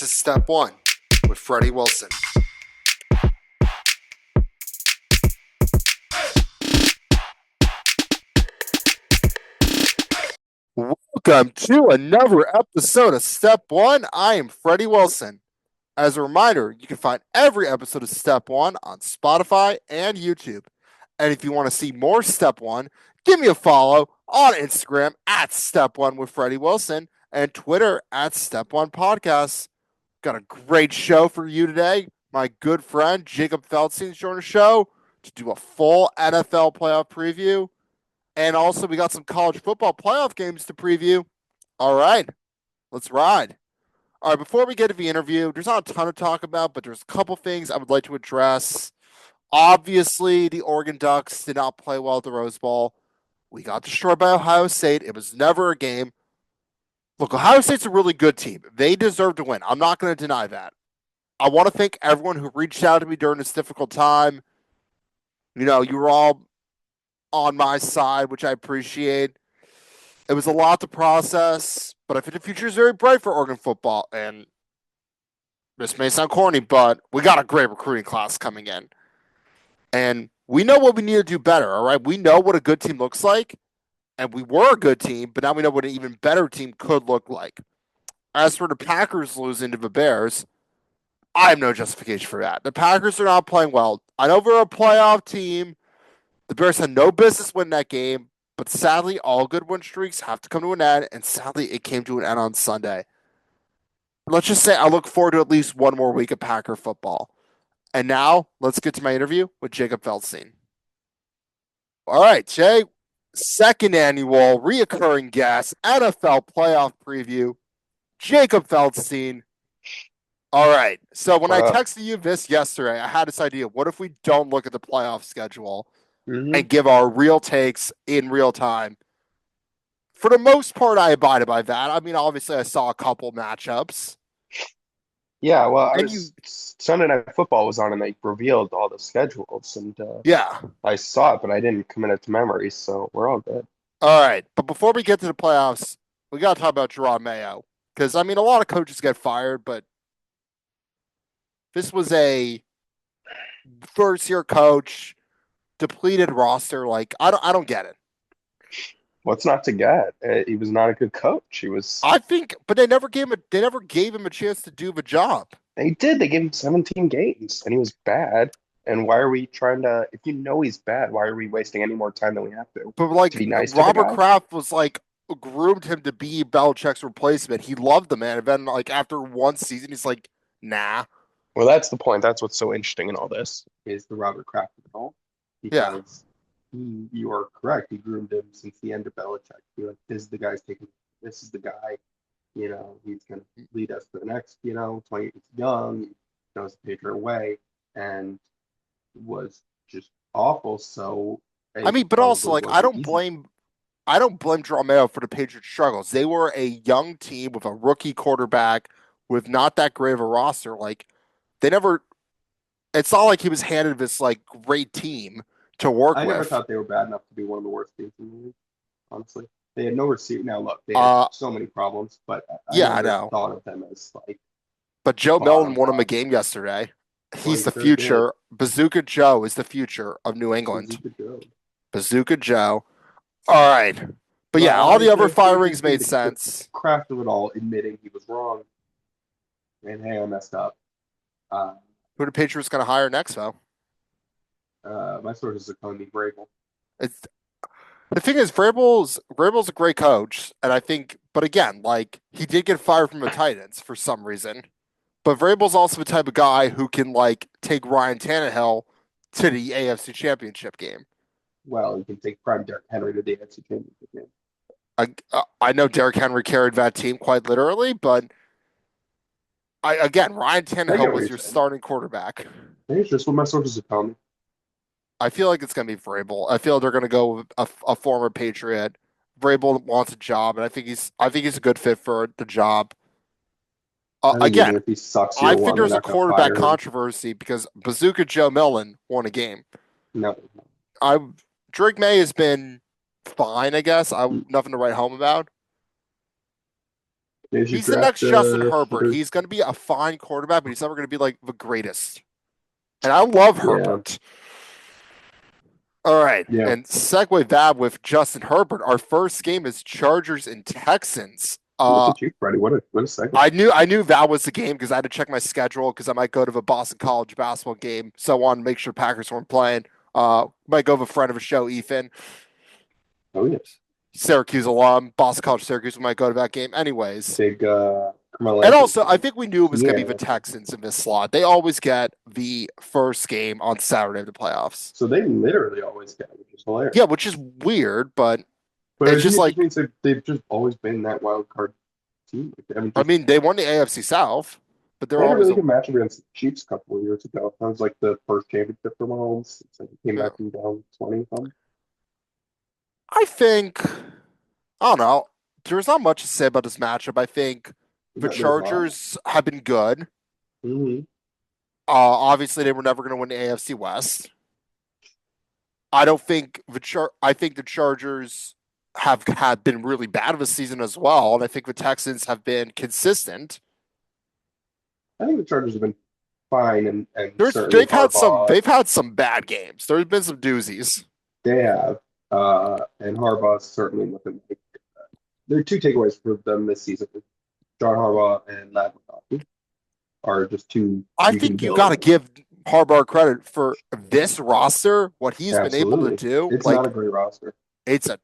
is Step 1 with Freddie Wilson. Welcome to another episode of Step 1. I am Freddie Wilson. As a reminder, you can find every episode of Step 1 on Spotify and YouTube. And if you want to see more Step 1, give me a follow on Instagram at Step 1 with Freddie Wilson and Twitter at Step 1 Podcasts. Got a great show for you today. My good friend Jacob Feldstien is joining the show to do a full NFL playoff preview. And also, we got some college football playoff games to preview. All right, let's ride. All right, before we get to the interview, there's not a ton to talk about, but there's a couple things I would like to address. Obviously, the Oregon Ducks did not play well at the Rose Bowl. We got destroyed by Ohio State. It was never a game. Look, Ohio State's a really good team. They deserve to win. I'm not going to deny that. I want to thank everyone who reached out to me during this difficult time. You know, you were all on my side, which I appreciate. It was a lot to process, but I think the future is very bright for Oregon football. And this may sound corny, but we got a great recruiting class coming in. And we know what we need to do better, all right? We know what a good team looks like, and we were a good team, but now we know what an even better team could look like. As for the Packers losing to the Bears, I have no justification for that. The Packers are not playing well. I know they're a playoff team. The Bears had no business winning that game, but sadly, all good win streaks have to come to an end, and sadly, it came to an end on Sunday. Let's just say I look forward to at least one more week of Packer football. And now, let's get to my interview with Jacob Feldstien. All right, Jay, second annual reoccurring guest, NFL playoff preview, Jacob Feldstien. All right, so when I texted you this yesterday, I had this idea. What if we don't look at the playoff schedule and give our real takes in real time? For the most part, I abided by that. I mean, obviously, I saw a couple matchups. Yeah, well, Sunday Night Football was on and they revealed all the schedules, and Yeah. I saw it, but I didn't commit it to memory, so we're all good. All right, but before we get to the playoffs, we got to talk about Gerard Mayo. Because, I mean, a lot of coaches get fired, but this was a first-year coach, depleted roster. Like, I don't get it. What's not to get? He was not a good coach. He was. I think, but they never gave him a chance to do the job. They did. They gave him 17 games, and he was bad. And why are we trying to? If you know he's bad, why are we wasting any more time than we have to? But like, To be nice to the Robert guy? Kraft was like groomed him to be Belichick's replacement. He loved the man, and then like after one season, he's like, nah. Well, that's the point. That's what's so interesting in all this is the Robert Kraft of it all, Yeah. because you are correct. He groomed him since the end of Belichick. He like, this is the guy's taking. This is the guy. You know, he's going to lead us to the next. 20. He's young. He knows the Patriot way, and was just awful. So I mean, but also like I don't blame Jerome Mayo for the Patriots' struggles. They were a young team with a rookie quarterback with not that great of a roster. Like they never. It's not like he was handed this like great team to work I with. never thought they were bad enough to be one of the worst teams in the league. Honestly, they had no receiver. Now look, they had so many problems, but I never know. thought of them as like. But Joe Milton won him a game yesterday. He's the future. Bazooka Joe is the future of New England. Bazooka Joe. All right. But yeah, all the other firings made sense. Kraft of it all, admitting he was wrong. And hey, I messed up. Who the Patriots going to hire next, though? My sources are telling me Vrabel. The thing is, Vrabel's a great coach, and I think, but again, like he did get fired from the Titans for some reason. But Vrabel's also the type of guy who can like take Ryan Tannehill to the AFC Championship game. Well, you can take prime Derrick Henry to the AFC Championship game. I know Derrick Henry carried that team quite literally, but Ryan Tannehill was your starting quarterback. It's just what my sources are telling me. I feel like it's going to be Vrabel. I feel they're going to go with a former Patriot. Vrabel wants a job, and I think he's a good fit for the job. Again, if he sucks I think there's a quarterback controversy because Bazooka Joe Milton won a game. No. Drake May has been fine, I guess. Nothing to write home about. They should He's the draft next Justin Herbert. another. He's going to be a fine quarterback, but he's never going to be like the greatest. And I love Yeah, Herbert. All right. yeah. And segue that with Justin Herbert. Our first game is Chargers and Texans. Look at you, Freddie. What a second. I knew that was the game because I had to check my schedule because I might go to the Boston College basketball game. So I wanted to make sure Packers weren't playing. Might go with a friend of a show, Ethan, Oh yeah, Syracuse alum, Boston College, Syracuse. We might go to that game anyways. big Carmelo And Anthony also, I fan. think we knew it was going to be the Yeah. Texans in this slot. They always get the first game on Saturday of the playoffs. So they literally always get, which is hilarious. Yeah, which is weird, but But I it's think just it just like, means they've just always been that wild card team. Like, they haven't I just mean, they won the AFC South, but they they're had a always really a, good matchup against the Chiefs a couple of years ago. That was like the first championship for Mahomes. It's like he came yeah. back from down 20 something. I think, I don't know. There's not much to say about this matchup. I think the There's not. Chargers have been good. Mm-hmm. Obviously, they were never going to win the AFC West. I don't think I think the Chargers have had been really bad of a season as well, and I think the Texans have been consistent. I think the Chargers have been fine, and There's certainly Harbaugh. they've had some bad games. There's been some doozies. They have, and Harbaugh certainly looking like there are two takeaways for them this season. John Harbaugh and Lad McConkey are just two I you can think you build got to with. give Harbaugh credit for this roster, what he's been able to Absolutely. do. It's not Like a great roster. it's a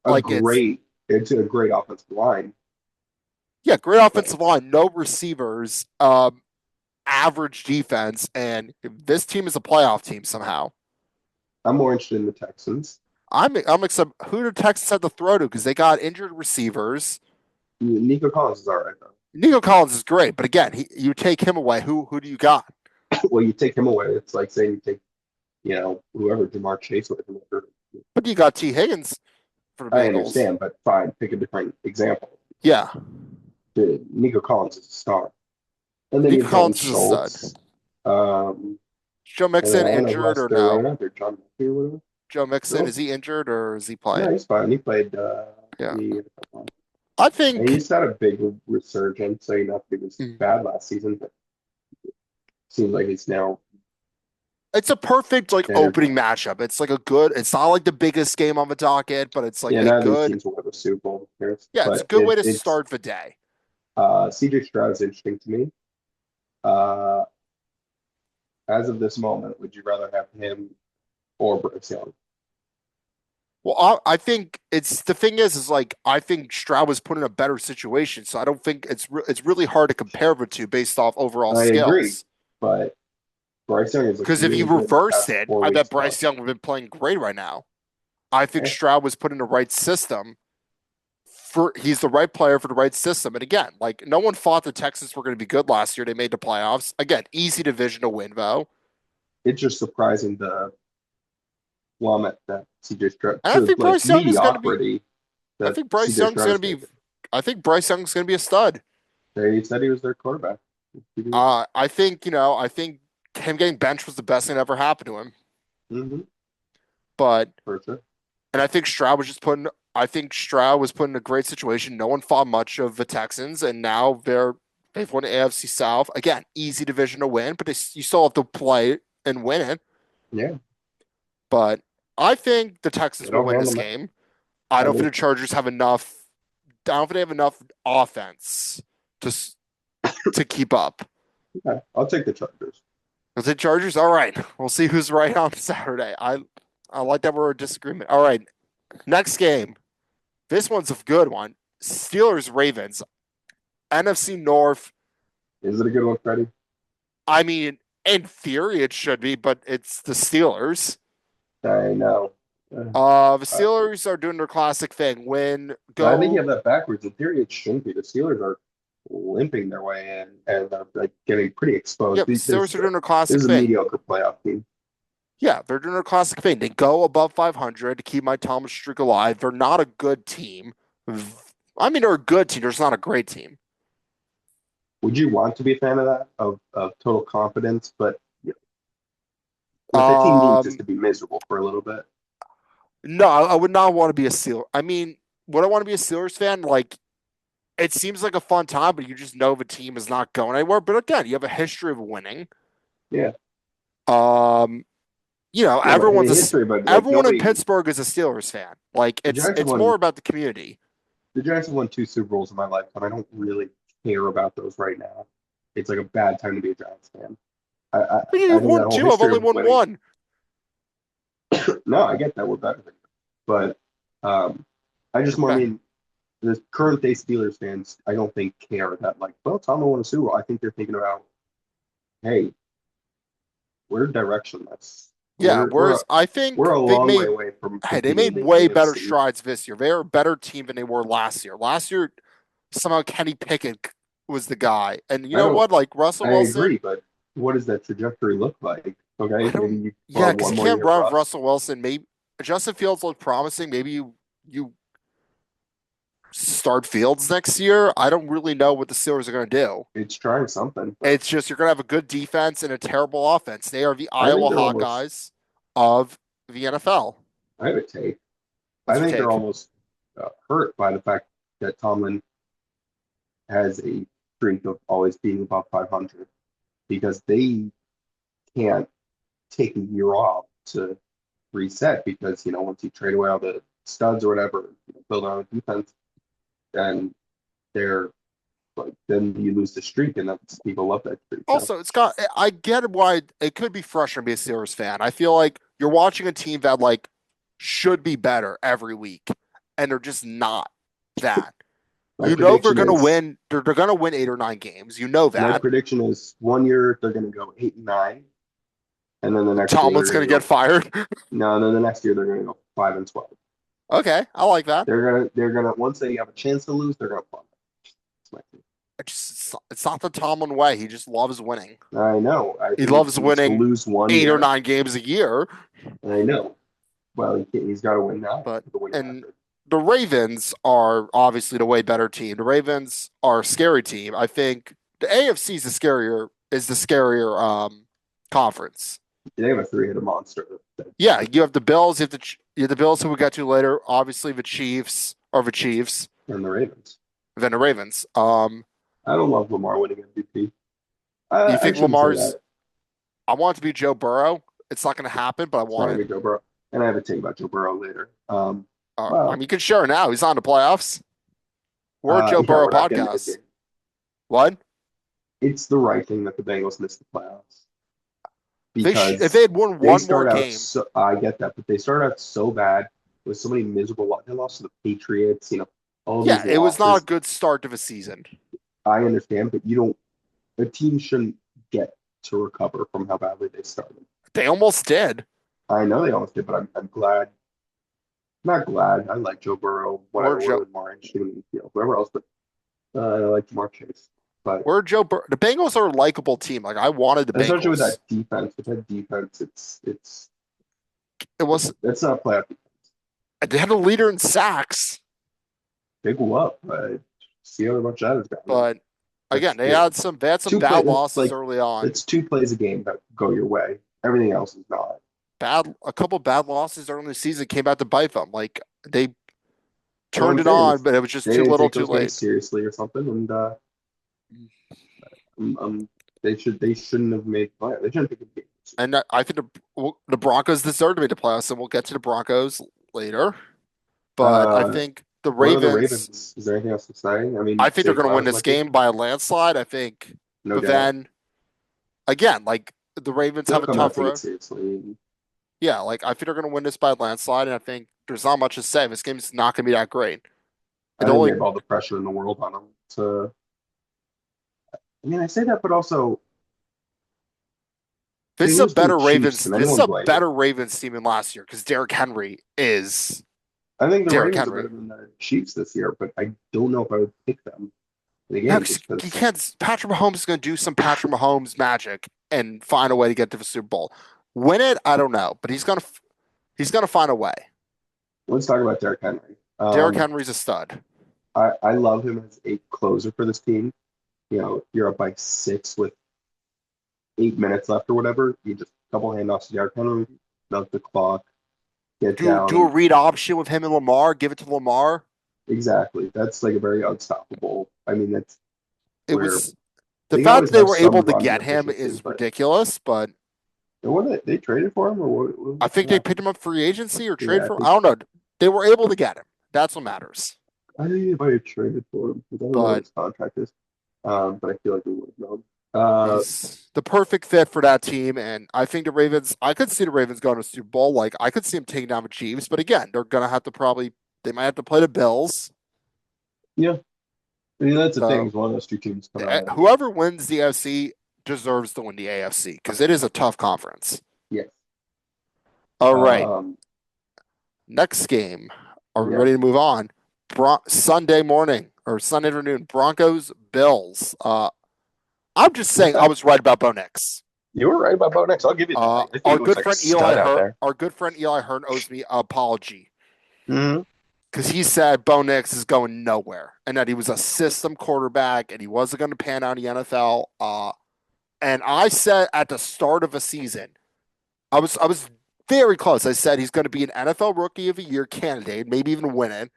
A like great, it's a great offensive line. great But offensive line, no receivers, average defense, and this team is a playoff team somehow. I'm more interested in the Texans. I'm excited. Who do Texans have to throw to? Because they got injured receivers. Nico Collins is all right though. Nico Collins is great, but again, you take him away. Who do you got? Well, you take him away. It's like saying you take, whoever Jamar Chase away from the. But you got T Higgins for the I Bengals. understand, but fine. Pick a different example. Yeah, Nico Collins is a star, and then you Nico have Dalton Collins is a stud. Schultz. Um, Joe and then Mixon I don't know who injured else or they're no? running out there. John Murphy or whatever. Joe Mixon, No, is he injured or is he no, playing? he's fine. He played Yeah, the. I And think he's had a big resurgence. So not that he was bad last season, but seems like he's now it's a perfect like opening energized. matchup. It's like a good. It's not like the biggest game on the docket, but it's like Yeah, a none of these good. teams will win the Super Bowl here, Yeah, it's a but good way to it's start the day. CJ Stroud's interesting to me. Uh, as of this moment, would you rather have him or Bryce Young? Well, I think it's the thing is like I think Stroud was put in a better situation, so I don't think it's really hard to compare the two based off overall I agree, skills. but Bryce Young has looked Because if you really good in the reverse past it, four I bet weeks. Bryce Young would have been playing great right now. I think Yeah, Stroud was put in the right system for he's the right player for the right system. And again, like no one thought the Texans were going to be good last year. They made the playoffs. Again, easy division to win though. it's just surprising the plummet that CJ Stroud And I to think like Bryce Young is going to be. mediocrity I that think Bryce CJ Young's Stroud going has to be. taken. I think Bryce Young's going to be a stud. They said he was their quarterback. I think I think him getting benched was the best thing that ever happened to him. Mm-hmm. But For sure. and I think Stroud was just put in. I think Stroud was put in a great situation. No one thought much of the Texans, and now they've won the AFC South again. Easy division to win, but you still have to play and win it. Yeah, But I think the Texans get will over win on this them. game. I I don't think do. the Chargers have enough. I don't think they have enough offense to to keep up. Okay. I'll take the Chargers. Is it Chargers? All right, we'll see who's right on Saturday. I like that we're a disagreement. All right, next game. This one's a good one. Steelers Ravens, NFC North. Is it a good one, Freddie? I mean, in theory, it should be, but it's the Steelers. I know. The Uh, Steelers are doing their classic thing. Win, I think you go. have that backwards. In theory, it shouldn't be. The Steelers are limping their way in and like getting pretty exposed. Yep, the Steelers are doing their classic This is a thing. mediocre playoff team. Yeah, they're doing their classic thing. They go above 500 to keep my Thomas streak alive. They're not a good team. I mean, they're a good team. They're just not a great team. Would you want to be a fan of that of total confidence? But what the team needs is Um, to be miserable for a little bit. no, I would not want to be a Steeler. I mean, would I want to be a Steelers fan? Like, it seems like a fun time, but you just know the team is not going anywhere. But again, you have a history of winning. Yeah, Um, yeah, but in history, but like everyone in nobody, Pittsburgh is a Steelers fan. Like the it's Giants have it's more won. about the community. The Giants have won two Super Bowls in my lifetime. I don't really care about those right now. It's like a bad time to be a Giants fan. I I, But I you've think that won whole two. I've history only of won winning. one. No, I get that we're better than you, but I just more Okay. mean the current day Steelers fans. I don't think care that like, well, Tomlin won a Super Bowl. I think they're thinking about, hey, we're directionless. Yeah. We're we're a, Whereas I we're think a long way away from they competing in made the way better AFC. strides this year. They're a better team than they were last year. Last year, somehow Kenny Pickett was the guy, and you I know don't. what? Like Russell I Wilson, agree, but what does that trajectory look like? I Okay, don't. maybe Yeah, for because one you more can't year for run with us. Russell Wilson. Maybe Justin Fields looked promising. Maybe you start Fields next year. I don't really know what the Steelers are going to do. It's trying something, but It's just you're going to have a good defense and a terrible offense. They are the I think Iowa they're almost. Hawkeyes of the NFL. I have a take. I What's your think they're take? almost hurt by the fact that Tomlin has a streak of always being above 500 because they can't take a year off to reset because once you trade away all the studs or whatever, build on a defense, then they're like then you lose the streak, and that's people love that streak. So Also, I get why it could be frustrating to be a Steelers fan. I feel like you're watching a team that like should be better every week, and they're just not that. my You know they're prediction gonna is win. They're gonna win 8 or 9 games. You know my that. prediction is 1 year they're going to go 8-9, and then the next year they're Tomlin's going gonna to get go fired. no, and then the next year they're going to go 5-12. Okay, I like that. They're gonna once they have a chance to lose, they're gonna plummet. That's my team. It's not the Tomlin way. He just loves winning. I know. I He think loves to winning lose one eight or year. nine games a year. I know. Well, he's got to win now But with a winning and record. the Ravens are obviously the way better team. The Ravens are a scary team. I think the AFC is the scarier conference. They have a three-headed monster. Yeah, you have the Bills. You have the Bills who we'll get to later. Obviously, the Chiefs are the Chiefs. And the Ravens. Then the Ravens. I don't love Lamar winning MVP. You I think shouldn't say Lamar's? that. I want it to be Joe Burrow. It's not going to happen, but I It's not want gonna it. be Joe Burrow. And I have a take about Joe Burrow later. I mean, Well, you can share now. He's on the playoffs. We're a Joe yeah, Burrow we're not getting a good podcast. game. What? It's the right thing that the Bengals missed the playoffs If they because had won they one more start out game, so I get that, but they start out so bad with so many miserable. They lost to the Patriots, all yeah, these it was not a losses. good start to the season. I understand, but you don't. A team shouldn't get to recover from how badly they started. They almost did. I know they almost did, but I'm glad. Not glad. I like Joe Burrow. We're Whatever. Would have Joe. been more interesting in the field. Whoever else, but I like Jamar Chase. But The Bengals are a likable team. Like I wanted the especially Bengals. with that defense, it's It was that's not a playoff. they had a leader in sacks, Big whoop, but see how much that is down. but again, That's it. they had some Two play bad that's losses like early on. it's two plays a game that go your way. Everything else is not. A couple bad losses early in the season came out to bite them. Like they That's what turned I'm it saying. on, but it was just They too didn't little, take too those games late. seriously or something, and they shouldn't have made play. They shouldn't take a game. And I think the Broncos deserve to make the playoffs, and we'll get to the Broncos later. But I Uh, think the what are the Ravens. Ravens? Is there anything else to say? I I mean, think they're Zay going to win Flowers this might be game by a landslide. I think, no but doubt. then again, like the Ravens They'll have a come out tough take it road. seriously. Yeah, like I think they're going to win this by a landslide, and I think there's not much to say. This game's not going to be that great. It I think they only have all the pressure in the world on them. To, I mean, I say that, but also they lose to the Chiefs. Can This is anyone a blame them? better Ravens team than last year because Derrick Henry is I think the Derrick Ravens are Henry. better than the Chiefs this year, but I don't know if I would pick them in the Yeah, game because just you because. can't. Patrick Mahomes is going to do some Patrick Mahomes magic and find a way to get to the Super Bowl. Win it, I don't know, but he's gonna find a way. Let's talk about Derrick Henry. Derrick Henry's a stud. I love him as a closer for this team. You're up by 6 with 8 minutes left or whatever. You just couple handoffs to Derrick Henry, milk the clock, get Do a down. read option with him and Lamar. Give it to Lamar. exactly. That's like a very unstoppable. I mean, that's It where was the they can fact always that they have were able some to run get him efficiency, is but ridiculous, but what they traded for him or I think what they happened? picked him up free agency or trade Yeah, I for him. I think don't know. They were able to get him. That's what matters. I think they might have traded for him because I don't know what But his contract is. But I feel like we would have known. he's the perfect fit for that team. And I think the Ravens, I could see the Ravens going to Super Bowl. Like, I could see them taking down the Chiefs. But again, they're going to have to probably, they might have to play the Bills. Yeah, I mean that's the thing. So Is one of those two teams come out and whoever wins the AFC deserves to win the AFC because it is a tough conference. yes. All right. Um, Next game. Are we yeah. ready to move on? Sunday morning or Sunday afternoon, Broncos, Bills. I'm just saying I Okay. was right about Bo Nix. You were right about Bo Nix. I'll give you that. I think Our he looks good like a friend Eli stud out Hurt, there. our good friend Eli Hurt owes me an apology Hmm. because he said Bo Nix is going nowhere and that he was a system quarterback and he wasn't going to pan out in the NFL. And I said at the start of a season, I was very close. I said he's going to be an NFL Rookie of the Year candidate, maybe even win it.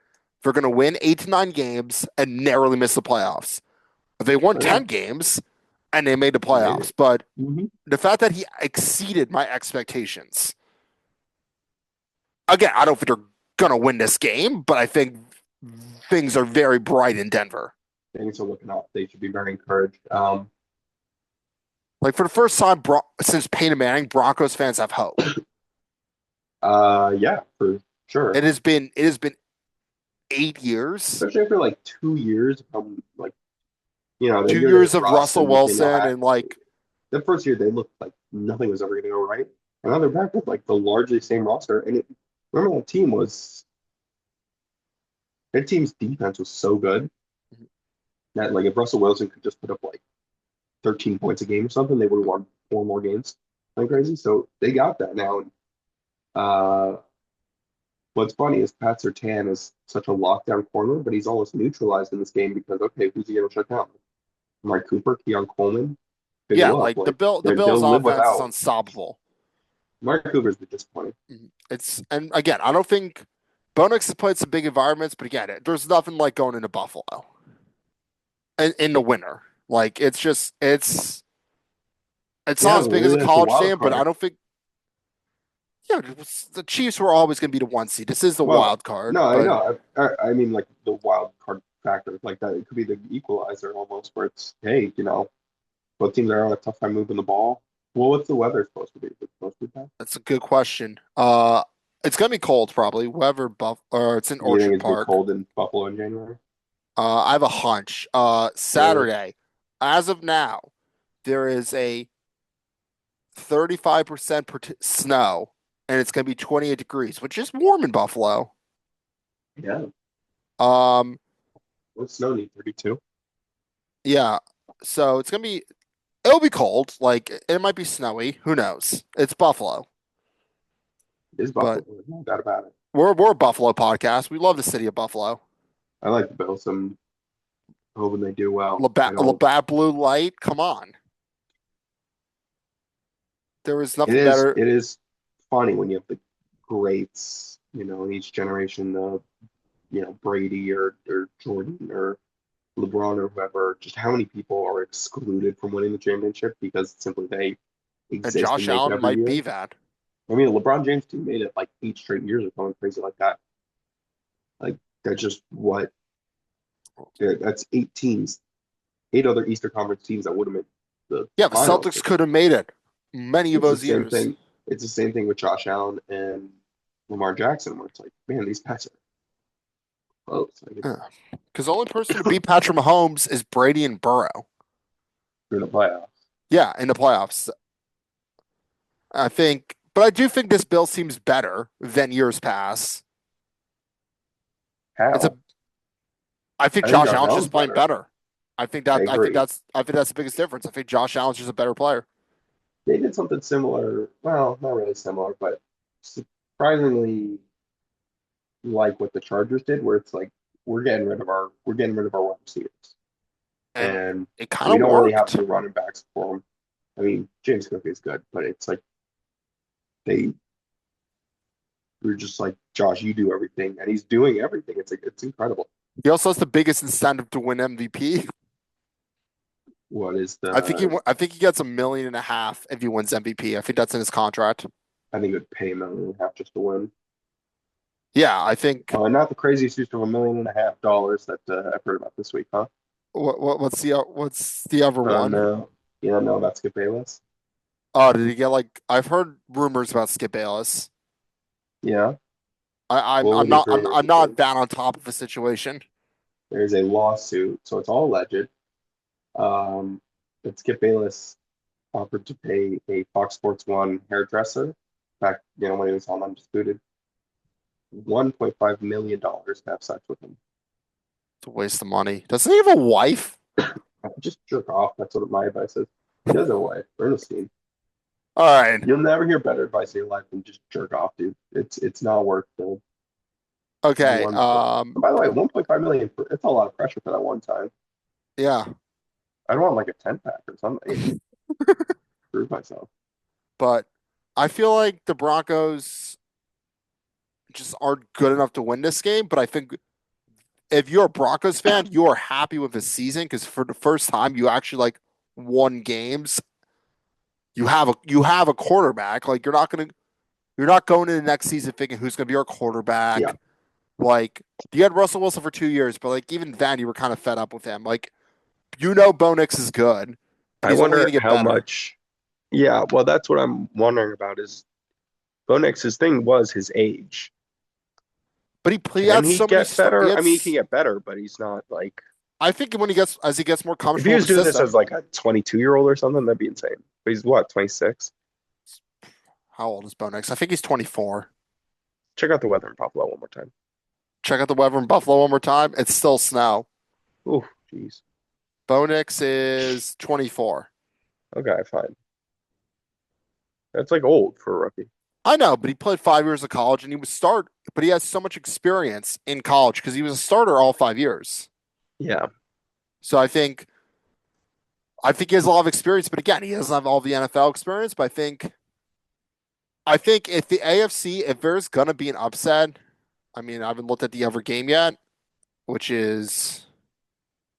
They're going to win 8 to 9 games and narrowly miss the playoffs. They won Oh yeah, 10 games and they made the he made it. playoffs. But Hmm. the fact that he exceeded my expectations. Again, I don't think they're going to win this game, but I think things are very bright in Denver. Things are looking up. They should be very encouraged. Like for the first time since Peyton Manning, Broncos fans have hope. Yeah, for sure. It has been 8 years, Especially after like 2 years from like the two year that years of Russ Russell and McDaniel Wilson, had. and like The first year they looked like nothing was ever going to go right, and now they're back with like the largely same roster. And remember that team's defense was so good that like if Russell Wilson could just put up like 13 points a game or something, they would have won four more games like crazy. So they got that now. And uh, what's funny is Pat Surtain is such a lockdown corner, but he's almost neutralized in this game because okay, who's he going to shut down? Mike Cooper, Keon Coleman, big yeah, whoop. like Like The Bills' they'll live offense is without. unstoppable. Mark Cooper's been disappointing. It's and again, I don't think Bonix has played some big environments, but again, there's nothing like going into Buffalo in the winter. Like it's not Yeah, as but big as maybe a that's the college wild stadium, but I card. don't think yeah, the Chiefs were always going to be the 1 seed. This is the Well, wild card, no, I but know. I mean, like the wild card factor, like that. It could be the equalizer almost, where it's hey, both teams are having a tough time moving the ball. Well, what's the weather supposed to be? Is it supposed to be bad? that's a good question. It's going to be cold probably. Whoever Buff or it's in You think Orchard it's gonna be Park. cold in Buffalo in January? I have a hunch. Really? Saturday, as of now, there is a 35% snow, and it's going to be 28 degrees, which is warm in Buffalo. Yeah. Um, What's snow need? 32? yeah. So it'll be cold. Like it might be snowy. Who knows? It's Buffalo, It is but Buffalo. There's no doubt about it. we're a Buffalo podcast. We love the city of Buffalo. I like the Bills. I'm hoping they do well. I don't. Labatt Blue Light. Come on. There was It nothing is. better. It is funny when you have the greats, in each generation of, Brady or Jordan or LeBron or whoever, just how many people are excluded from winning the championship because simply they And exist and Josh make it Allen every might year. be that. I mean, LeBron James team made it like 8 straight years or something crazy like that. Like that's just what that's 8 teams, 8 other Eastern Conference teams that would have made the Yeah, the finals. Celtics could have made it many of It's the those same years. thing. It's the same thing with Josh Allen and Lamar Jackson, where it's like, man, these guys are close. Like it's Because the only person to beat Patrick Mahomes is Brady and Burrow. through the playoffs. Yeah, in the playoffs. I think, but I do think this Bill seems better than years past. It's a. How? I think I think Josh Josh Allen's Allen's just playing better. better. I think I that. agree. I think that's the biggest difference. I think Josh Allen's just a better player. They did something similar. Well, not really similar, but surprisingly like what the Chargers did, where it's like we're getting rid of our wide receivers, And and it kind we of don't really have worked. the running backs for them. I mean, James Cook is good, but it's like they were just like Josh, you do everything, and he's doing everything. It's like it's incredible. He also has the biggest incentive to win MVP. What is the? I think he gets 1.5 million if he wins MVP. I think that's in his contract. I think it would pay $1.5 million just to win. Yeah, I think Not the craziest use of $1.5 million that I've heard about this week, huh? what's the other one? No, you don't know about Skip Bayless? Oh, did he get like I've heard rumors about Skip Bayless. Yeah. I'm What were I'm these not rumors I'm not again? that on top of the situation. There's a lawsuit, so it's all alleged. Um, that Skip Bayless offered to pay a Fox Sports One hairdresser back, when he was on Undisputed, $1.5 million to have sex with him. It's a waste of money. Doesn't he have a wife? Just jerk off. That's what my advice is. He does have a wife, Ernestine. All right. You'll never hear better advice in your life than just jerk off, dude. It's not worth the Okay. one. And by the way, 1.5 million. It's a lot of pressure for that one time. Yeah, I'd want like a 10 pack or something. Prove myself. but I feel like the Broncos just aren't good enough to win this game. But I think if you're a Broncos fan, you are happy with the season because for the first time you actually like won games. You have a quarterback. Like you're not going into the next season thinking who's gonna be our Yeah, quarterback. Like you had Russell Wilson for 2 years, but like even then you were kind of fed up with him. Like Bo Nix is good, and I he's only wonder gonna get how better. much. Yeah, well, that's what I'm wondering about. Is Bo Nix's thing was his age. But he Can had he so many get start. He better? had. I mean, he can get better, but he's not like I think when he gets as he gets more if he comfortable was with the doing this as system. like a 22-year-old or something, that'd be insane. But he's what, 26? How old is Bo Nix? I think he's 24. Check out the weather in Buffalo one more time. Check out the weather in Buffalo one more time. It's still snow. Oh, jeez. Bo Nix is 24. Okay, fine. That's like old for a rookie. I know, but he played 5 years of college and he was start. But he has so much experience in college because he was a starter all 5 years. Yeah, So I think he has a lot of experience. But again, he doesn't have all the NFL experience. But I think if the AFC, if there's gonna be an upset, I mean, I haven't looked at the other game yet, which is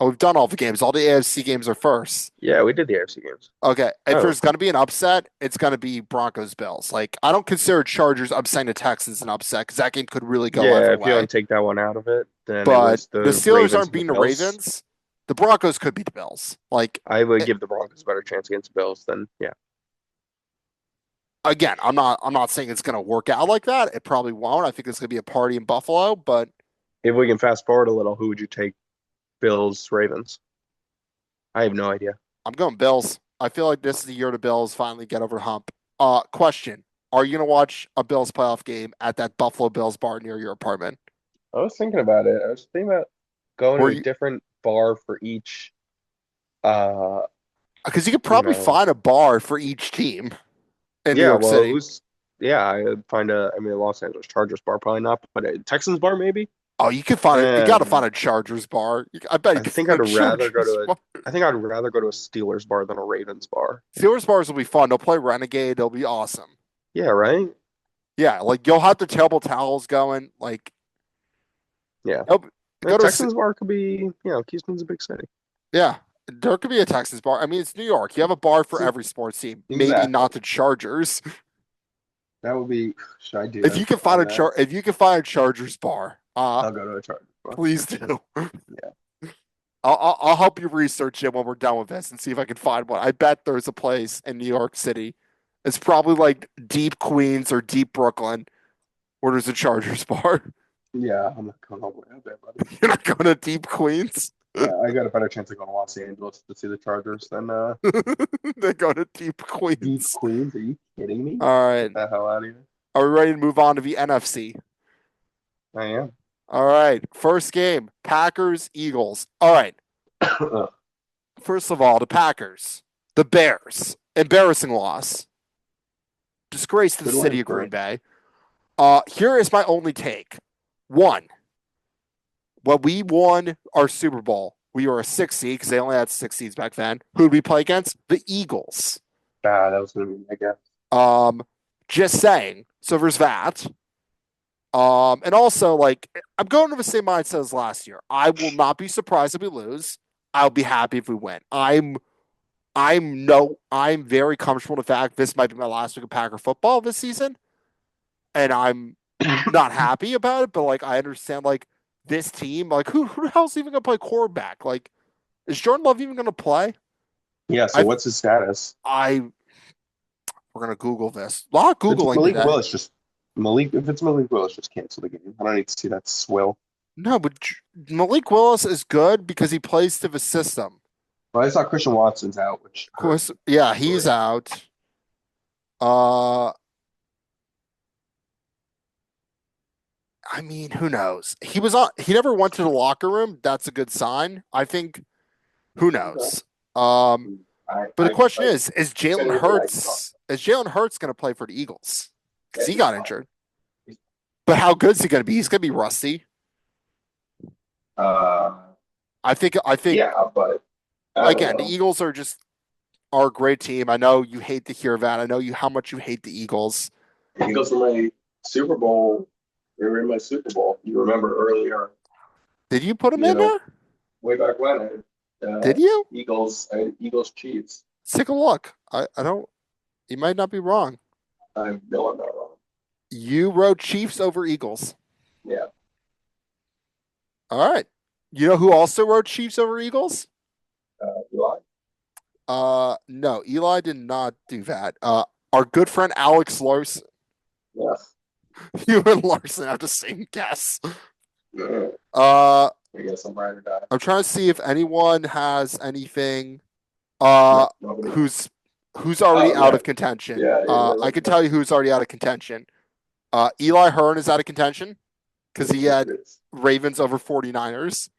oh, we've done all the games. All the AFC games are first. yeah, we did the AFC games. Okay, if Oh, there's gonna be an upset, it's gonna be Broncos Bills. Like I don't consider Chargers upsetting the Texans an upset because that game could really go yeah. either If you want way. to take that one out of it, then it But was the the Steelers Ravens aren't and the beating the Bills. Ravens. The Broncos could beat the Bills. Like I would it, give the Broncos a better chance against the Bills than yeah. again, I'm not saying it's gonna work out like that. It probably won't. I think it's gonna be a party in Buffalo, but If we can fast forward a little, who would you take? Bills, Ravens. I have no idea. I'm going Bills. I feel like this is the year the Bills finally get over the hump. Question: are you gonna watch a Bills playoff game at that Buffalo Bills bar near your apartment? I was thinking about it. I was thinking about going to Were a you different bar for each uh because you could you probably know find a bar for each team in New yeah, York well City. who's yeah, I'd find a I mean a Los Angeles Chargers bar probably not, but a Texans bar maybe. Oh, you could find it. You got to And find a Chargers bar. I bet you I could think find I'd a rather go Chargers to bar. I think I'd rather go to a Steelers bar than a Ravens bar. Steelers bars will be fun. They'll play Renegade. They'll be awesome. Yeah, right? Yeah, like you'll have the terrible towels going. Like, Yeah. nope. The Go to Texans bar could be, Houston's a big city. yeah. There could be a Texas bar. I mean, it's New York. You have a bar for every sports team. Maybe Exactly. not the Chargers. That would be should I do that? Try that. If you can find a Chargers bar, I'll go to a Chargers bar. please do. Yeah. I'll help you research it when we're done with this and see if I can find one. I bet there's a place in New York City. It's probably like deep Queens or deep Brooklyn where there's a Chargers bar. Yeah, I'm not going all the way out there, buddy. You're not going to deep Queens. I got a better chance of going to Los Angeles to see the Chargers than They go to deep Deep Queens. Queens. Are you kidding me? All Get right. the hell out of here. Are we ready to move on to the NFC? I am. All right. First game, Packers, Eagles. All right. Ugh, First of all, the Packers, the Bears, embarrassing loss, disgrace to the good city win of Green for Bay. Here is my only take. One, when we won our Super Bowl, we were a 6 seed because they only had 6 seeds back then. Who did we play against? The Eagles. that was gonna be my guess. Um, just saying. So there's that. And also, like, I'm going to the same mindset as last year. I will not be surprised if we lose. I'll be happy if we win. I'm very comfortable with the fact this might be my last week of Packer football this season, and I'm not happy about it. But like, I understand like this team, like who the hell's even gonna play quarterback? Like, is Jordan Love even gonna play? Yeah, so I what's his status? I we're gonna Google this. A lot of If it's Googling Malik today. Willis, just if it's Malik Willis, just cancel the game. I don't need to see that swill. No, but Malik Willis is good because he plays to the system. Well, I saw Christian Watson's out, which Of hurt course, yeah, he's story. out. Uh, I mean, who knows? He was on. He never went to the locker room. That's a good sign. I think. Who Okay. knows? Um, I, but the I, question I, is if Jalen anything, I can talk. Hurts is Jalen Hurts going to play for the Eagles because Yeah, he he's got fine. injured? He's, But how good is he going to be? He's going to be rusty. uh, I think yeah, but I don't again, the know. Eagles are a great team. I know you hate to hear that. I know you how much you hate the Eagles. Eagles were my Super Bowl. They were in my Super Bowl. You remember earlier, Did you put him you in know, there? way back when Did you? I had Eagles Chiefs. Let's take a look. I don't. You might not be wrong. I know I'm not wrong. You wrote Chiefs over Eagles. Yeah, All right. You know who also wrote Chiefs over Eagles? Eli. No, Eli did not do that. Our good friend Alex Larson. Yes. You and Larson have the same guess. Yeah. Uh, I guess I'm right or die. I'm trying to see if anyone has anything. No, Uh, nobody knows. who's who's already Oh out yeah, of contention? yeah, yeah. I can tell you who's already out of contention. Eli Hearn is out of contention because Of he course it had is. Ravens over 49ers.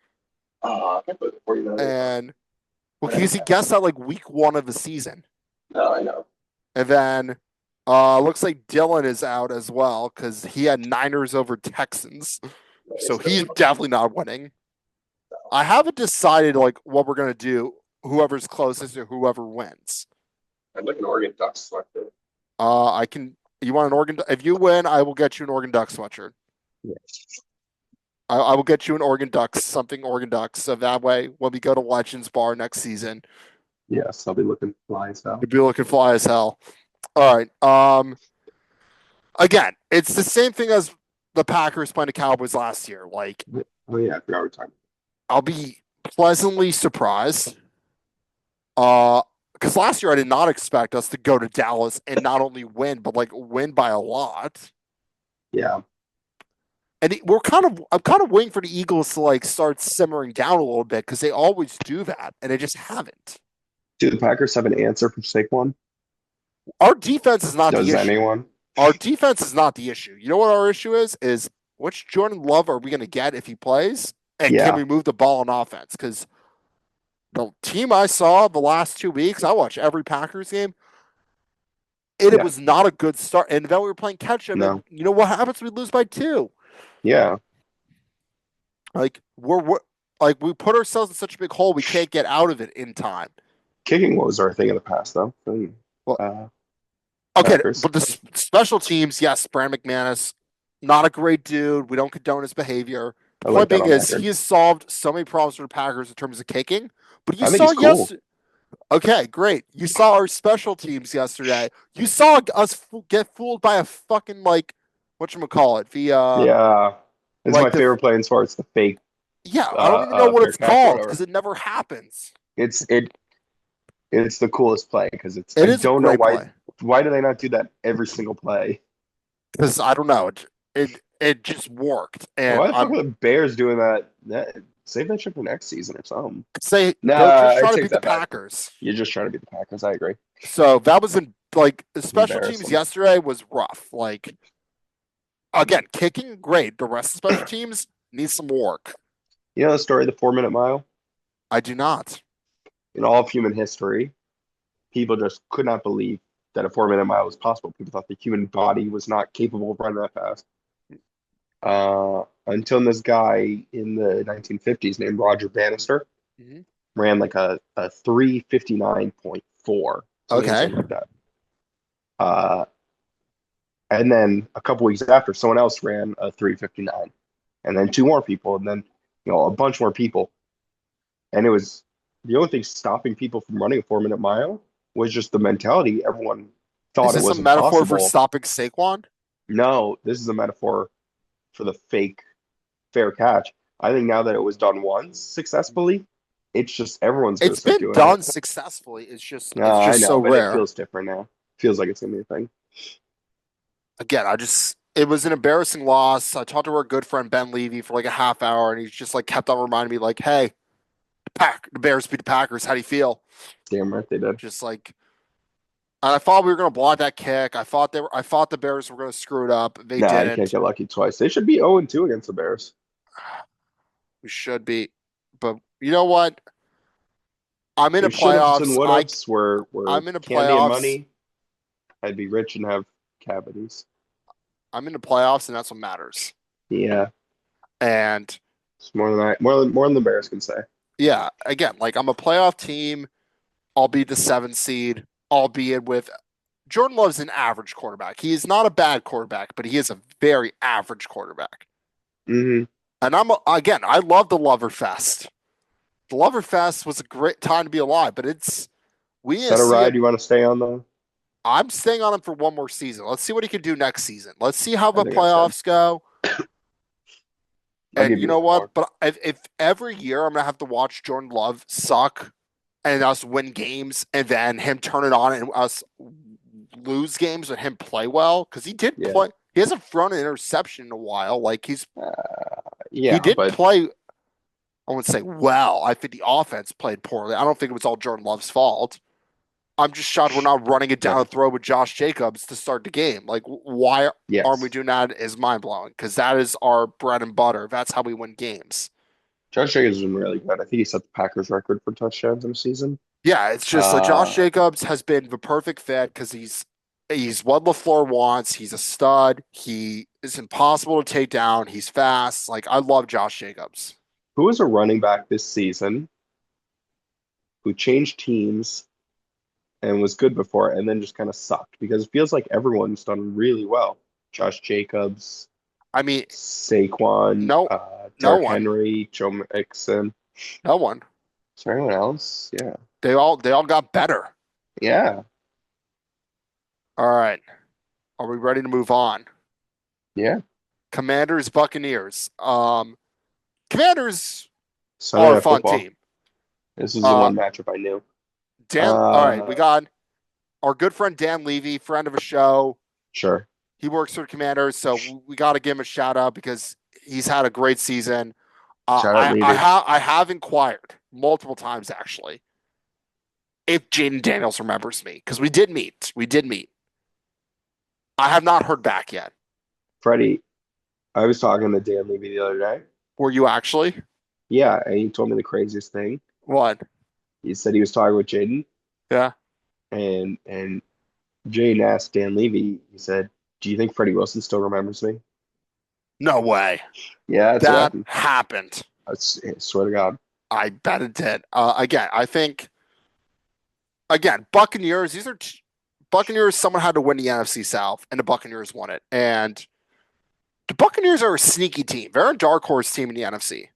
I can't put the 49ers on. And well, I didn't because he catch guessed that like week one of the season. No, I know. And then looks like Dylan is out as well because he had Niners over Texans. No, So it's gonna he's be fun. definitely not winning. I haven't decided like what we're gonna do, whoever's closest or whoever wins. I'd like an Oregon Ducks sweater. I can you want an Oregon if you win, I will get you an Oregon Ducks sweatshirt. Yes. I will get you an Oregon Ducks, something Oregon Ducks. So that way when we go to Legends Bar next season, Yes, I'll be looking fly as hell. you'll be looking fly as hell. All right. Again, it's the same thing as the Packers playing the Cowboys last year. Like, Oh yeah, I forgot we're talking. I'll be pleasantly surprised. Because last year I did not expect us to go to Dallas and not only win, but like win by a lot. Yeah, And I'm kind of waiting for the Eagles to like start simmering down a little bit because they always do that, and they just haven't. do the Packers have an answer for Saquon? Our defense is not the Does issue. anyone? Our defense is not the issue. You know what our issue is? Is which Jordan Love are we going to get if he plays? And can Yeah, we move the ball on offense? Because the team I saw the last 2 weeks, I watched every Packers game. It yeah, was not a good start. And then we were playing catch up. And no, you know what happens? We lose by two. yeah. Like we're like we put ourselves in such a big hole we can't get out of it in time. Kicking was our thing in the past, though. Well, Uh, okay, Packers. but the special teams, yes, Brand McManus, not a great dude. We don't condone his behavior. The I like point that being on is he record. has solved so many problems for the Packers in terms of kicking. But you I think saw he's cool. yes. Okay, great. You saw our special teams yesterday. You saw us get fooled by a fucking like whatchamacallit, the Yeah, it's my like the favorite play in sports. The fake yeah, I don't even know what fair it's catch or called whatever. because it never happens. It's it it's the coolest play because it's It I is a don't know great play why do they not do that every single play? because I don't know it just worked, and Why the fuck I'm are the Bears doing that? Save that shit for next season or something. say they're Nah, just I trying to take beat the that back. Packers. You're just trying to beat the Packers. I agree. So that was in like the special teams Embarrassing. yesterday was rough. Like again, kicking great. The rest of the special teams needs some work. You know the story of the 4 minute mile? I do not. In all of human history, people just could not believe that a 4 minute mile was possible. People thought the human body was not capable of running that fast. Until this guy in the 1950s named Roger Bannister Mhm. ran like a 3:59.4, something Okay. insane like that. Uh, And then a couple weeks after, someone else ran a 3:59, and then two more people, and then a bunch more people. And it was the only thing stopping people from running a 4 minute mile was just the mentality. Everyone Is thought it this a was metaphor for impossible. stopping Saquon? No, this is a metaphor for the fake fair catch. I think now that it was done once successfully, it's just everyone's going to It's start been doing it. done successfully. It's I just so know, but it rare. feels different now. Feels like it's gonna be a thing. Again, it was an embarrassing loss. I talked to our good friend Ben Levy for like a half hour, and he's just like kept on reminding me, like, "Hey, the Bears beat the Packers. How do you feel?" Damn right they did. Just like, and I thought we were gonna block that kick. I thought the Bears were gonna screw it up. They Nah, you can't didn't. get lucky twice. They should be 0-2 against the Bears. We should be, but you know what? I'm in the If should haves and playoffs. would haves were I'm in the candy and playoffs. money, I'd be rich and have cavities. I'm in the playoffs, and that's what matters. Yeah, And it's more than the Bears can say. yeah, again, like I'm a playoff team. I'll be the seventh seed, albeit with Jordan Love's an average quarterback. He is not a bad quarterback, but he is a very average quarterback. Mm-hmm. Is And again, I love the Lover Fest. The Lover Fest was a great time to be alive, but we need to that a see ride it. you want to stay on though? I'm staying on him for one more season. Let's see what he can do next season. Let's see how I the think that's good. playoffs go. I'll And give you you know one what? more. But if every year I'm gonna have to watch Jordan Love suck and us win games and then him turn it on and us lose games and him play well, because he did Yeah, play. He hasn't thrown an interception in a while. Like he yeah, did but play. I wouldn't say well. I think the offense played poorly. I don't think it was all Jordan Love's fault. I'm just shocked we're not running it down yeah, the throat with Josh Jacobs to start the game. Like, why aren't we yes. doing that? Is mind blowing, because that is our bread and butter. That's how we win games. Josh Jacobs has been really good. I think he set the Packers record for touchdowns in a season. Yeah, it's just like Josh Uh, Jacobs has been the perfect fit because he's what LaFleur wants. He's a stud. He is impossible to take down. He's fast. Like I love Josh Jacobs. who was a running back this season who changed teams and was good before and then just kind of sucked because it feels like everyone's done really well. Josh Jacobs, I mean, Saquon, no, no Derrick one, Henry, Joe Mixon. no one. Is there anyone else? Yeah. They all got better. Yeah. All right, are we ready to move on? Yeah. Commanders, Buccaneers. Commanders Sunday are a Night fun Football. team. This is the Uh, one matchup I knew. Dan. All right, we Uh, got our good friend Dan Levy, friend of a show. sure. He works for the Commanders, so we got to give him a shout out because he's had a great season. Shout out Levy. I have inquired multiple times actually if Jaden Daniels remembers me because we did meet. We did meet. I have not heard back yet. Freddie, I was talking to Dan Levy the other day. Were you actually? Yeah, and he told me the craziest thing. What? He said he was talking with Jaden, Yeah. and Jaden asked Dan Levy, he said, "Do you think Freddie Wilson still remembers me?" No way. Yeah, that's what That happened. happened. I swear to God. I bet it did. Again, I think Buccaneers. Buccaneers. Someone had to win the NFC South, and the Buccaneers won it. And the Buccaneers are a sneaky team. They're a dark horse team in the NFC.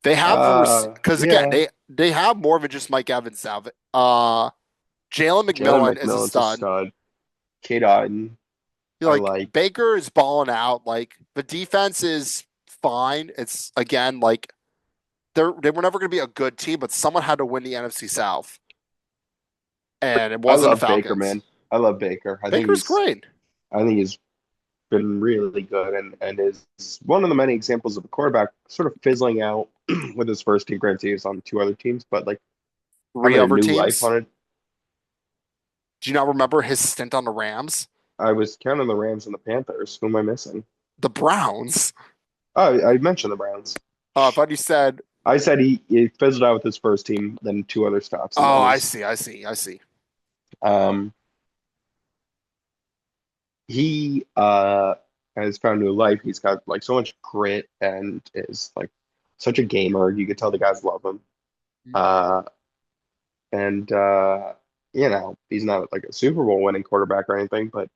They have because again Yeah, they have more than just Mike Evans now. Jalen Jalen McMillan is a McMillan's a stud. stud. Kate Otten, I Like like. Baker is balling out. Like the defense is fine. It's again like they were never going to be a good team, but someone had to win the NFC South, and it I wasn't the love Baker, Falcons. man. I love Baker. Baker's great. I think he's been really good and is one of the many examples of a quarterback sort of fizzling out with his first team. Granted, he was on two other teams, but like Three having a other new life teams. on it. Do you not remember his stint on the Rams? I was counting the Rams and the Panthers. Who am I missing? The Browns. Oh, I mentioned the Browns. I thought you said. I said he fizzled out with his first team, then two other stops, and Oh, then I his see. I see. I see. um he has found new life. He's got like so much grit and is like such a gamer. You could tell the guys love him. Uh and he's not like a Super Bowl winning quarterback or anything, but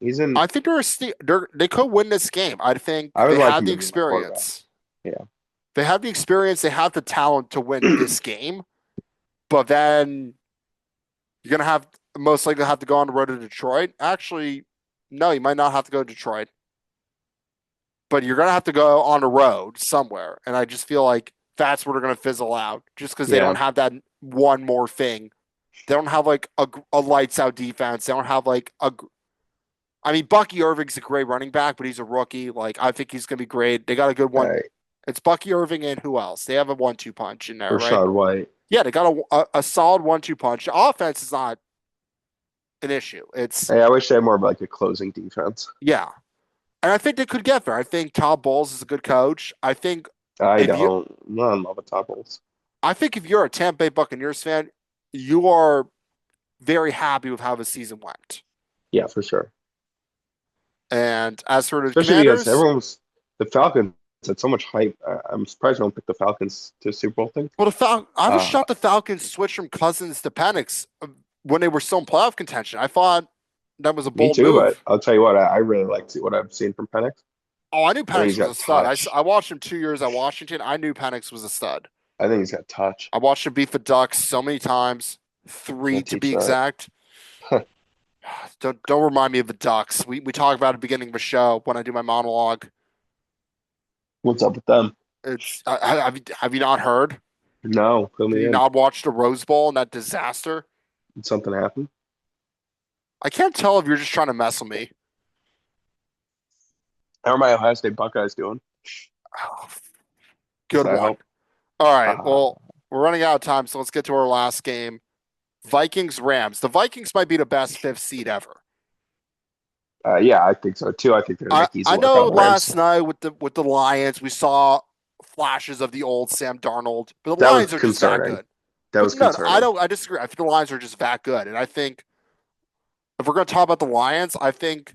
He's in. I think they could win this game. I think I would they like have him the to be my quarterback. experience. Yeah. They have the experience. They have the talent to win this game. But then you're gonna have most likely have to go on the road to Detroit. Actually, no, you might not have to go to Detroit, but you're gonna have to go on the road somewhere. And I just feel like that's where they're gonna fizzle out, just because they don't Yeah. have that one more thing. They don't have like a lights out defense. They don't have like a. I mean, Bucky Irving's a great running back, but he's a rookie. Like I think he's gonna be great. They got a good All one. right. It's Bucky Irving and who else? They have a 1-2 punch in there, right? Rashad White. Yeah, they got a solid 1-2 punch. The offense is not an issue. It's Hey, I wish they had more of like a closing defense. yeah, and I think they could get there. I think Todd Bowles is a good coach. I If you, don't. I'm not in love with Topples. I think if you're a Tampa Bay Buccaneers fan, you are very happy with how the season went. Yeah, for sure. And as for the Especially because Commanders, the Falcons had so much hype. I'm surprised I don't pick the Falcons to Super Bowl thing. well, I was Uh, shocked the Falcons switched from Cousins to Penix when they were still in playoff contention. I thought that was a Me bold too, but move. I'll tell you what, I really like what I've seen from Penix. Oh, I knew I think Penix he's was a got stud. touch. I watched him 2 years at Washington. I knew Penix was a stud. I think he's got touch. I watched him beat the Ducks so many times, I'll three to teach be that. exact. Don't remind me of the Ducks. We talk about it at the beginning of the show when I do my monologue. What's up with them? It's have you not heard? No, fill Did me you in. not watch the Rose Bowl and that disaster? Did something happen? I can't tell if you're just trying to mess with me. How are my Ohio State Buckeyes doing? Oh, Does good that one. help? All right. Uh, Well, we're running out of time, so let's get to our last game. Vikings Rams. The Vikings might be the best fifth seed ever. yeah, I think so too. I think they're gonna I make easy I work know out of the Rams. last night with the Lions we saw flashes of the old Sam Darnold, but the That was Lions are just that concerning. good. That But was no, I concerning. don't. I disagree. I think the Lions are just that good, and I think if we're going to talk about the Lions, I think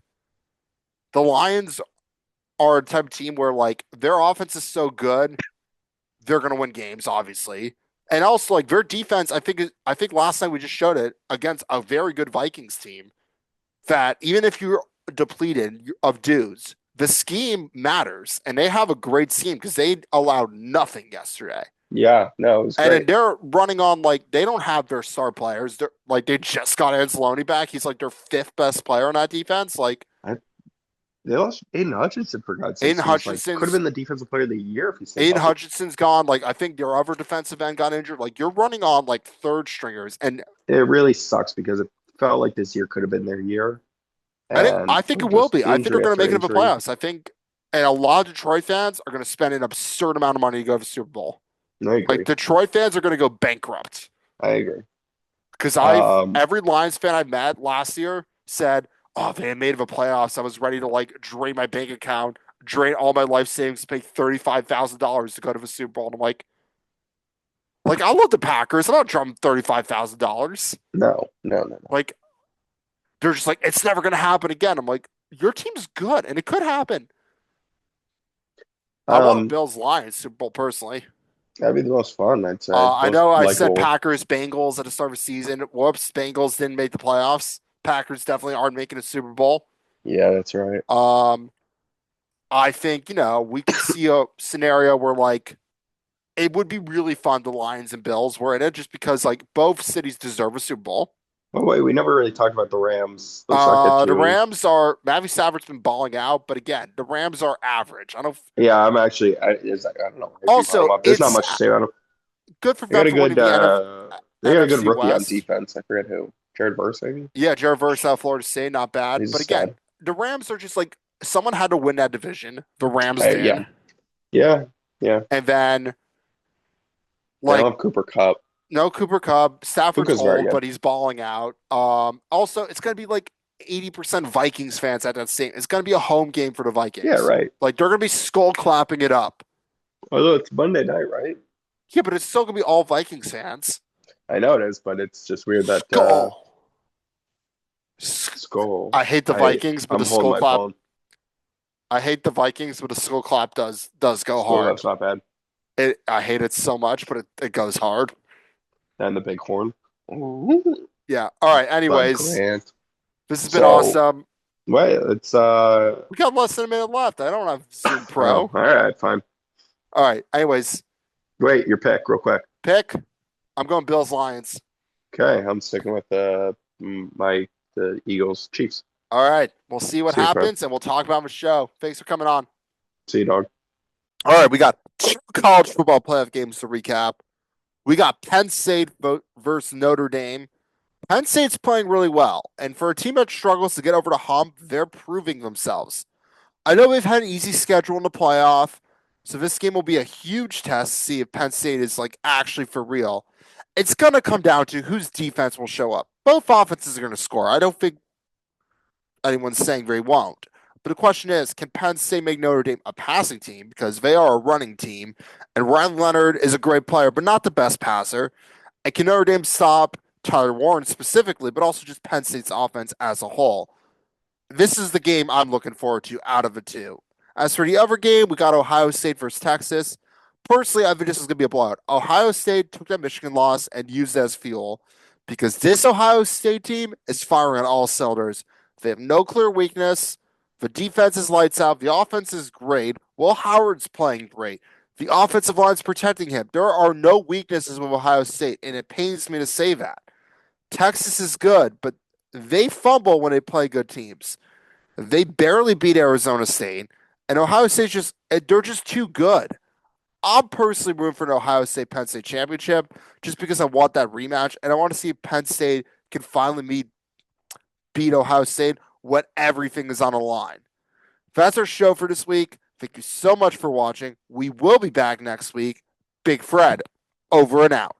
the Lions are a type of team where like their offense is so good, they're going to win games, obviously, and also like their defense. I think last night we just showed it against a very good Vikings team that even if you're depleted of dudes, the scheme matters, and they have a great scheme because they allowed nothing yesterday. Yeah, no, it was And then great. they're running on like they don't have their star players. They're like they just got Anzalone back. He's like their fifth best player on that defense. Like I, they lost Aiden Hutchinson for God's sakes, Aiden who's like could have Hutchinson's been the defensive player of the year if he stayed Aiden healthy. Hutchinson's gone. Like I think your other defensive end got injured. Like you're running on like third stringers, It really sucks because it felt like this year could have been their year, and I think it will just be. I think they're injury going to after make it to the injury. playoffs. I think, and a lot of Detroit fans are going to spend an absurd amount of money to go to the Super Bowl. I Like agree. Detroit fans are going to go bankrupt I agree. because I've Um, every Lions fan I met last year said, "Oh, they made it to the playoffs. I was ready to like drain my bank account, drain all my life savings to pay $35,000 to go to the Super Bowl." And I'm like I love the Packers. I'm not dropping $35,000. no, no, no, no. Like they're just like it's never going to happen again. I'm like your team's good and it could happen. I want Um, Bills Lions Super Bowl personally. that'd be the most fun, I'd say. I Most know I said likable. Packers Bengals at the start of the season. Whoops, Bengals didn't make the playoffs. Packers definitely aren't making a Super Bowl. Yeah, that's right. Um, I think we could see a scenario where like it would be really fun. The Lions and Bills were in it just because like both cities deserve a Super Bowl. Oh wait, we never really talked about the Rams. Let's not get The too. Rams are Matthew Stafford's been balling out, but again, the Rams are average. I don't. Yeah, I'm actually. I don't know why you brought Also, them up. There's not it's much to say about them. good for They got them a for winning good. the They got a good NFC rookie on West. defense. I forget who. Jared Verse, maybe. Yeah, Jared Verse out of Florida State, not bad. He's a But again, stud. the Rams are just like someone had to win that division. The Rams Yeah, did, yeah, yeah. and then They don't like have Cooper Cup. no Cooper Cup. Stafford's Puka's very old, good. but he's balling out. Also, it's gonna be like 80% Vikings fans at that same. It's gonna be a home game for the Yeah, Vikings. right. Like they're gonna be skull clapping it up. Although it's Monday night, right? Yeah, but it's still gonna be all Vikings fans. I know it is, but it's just weird that Skull. skull. I hate the Vikings, but the I'm holding skull my clap. phone. I hate the Vikings, but the skull clap does go Skull hard. Up's not bad. I hate it so much, but it goes hard. And the big horn. Yeah. All right. Bud Anyways, Grant. this has been So awesome. Wait, it's We got less than a minute left. I don't have Zoom oh, Pro. all right, fine. All right. Anyways, Wait, your pick real quick. pick. I'm going Bills Lions. Okay, I'm sticking with the Eagles Chiefs. All right. We'll see what See you, bud. happens and we'll talk about the show. Thanks for coming on. See you, dog. All right. We got two college football playoff games to recap. We got Penn State versus Notre Dame. Penn State's playing really well. And for a team that struggles to get over the hump, they're proving themselves. I know we've had an easy schedule in the playoff, so this game will be a huge test to see if Penn State is like actually for real. It's going to come down to whose defense will show up. Both offenses are going to score. I don't think anyone's saying they won't. But the question is, can Penn State make Notre Dame a passing team? Because they are a running team, and Ryan Leonard is a great player, but not the best passer. And can Notre Dame stop Tyler Warren specifically, but also just Penn State's offense as a whole? This is the game I'm looking forward to out of the two. As for the other game, we got Ohio State versus Texas. Personally, I think this is going to be a blowout. Ohio State took that Michigan loss and used it as fuel because this Ohio State team is firing on all cylinders. They have no clear weakness. The defense is lights out. The offense is great. Will Howard's playing great. The offensive line's protecting him. There are no weaknesses with Ohio State, and it pains me to say that. Texas is good, but they fumble when they play good teams. They barely beat Arizona State, and Ohio State's they're just too good. I'm personally rooting for an Ohio State Penn State championship just because I want that rematch, and I want to see if Penn State can finally beat Ohio State when everything is on the line. That's our show for this week. Thank you so much for watching. We will be back next week. Big Fred, over and out.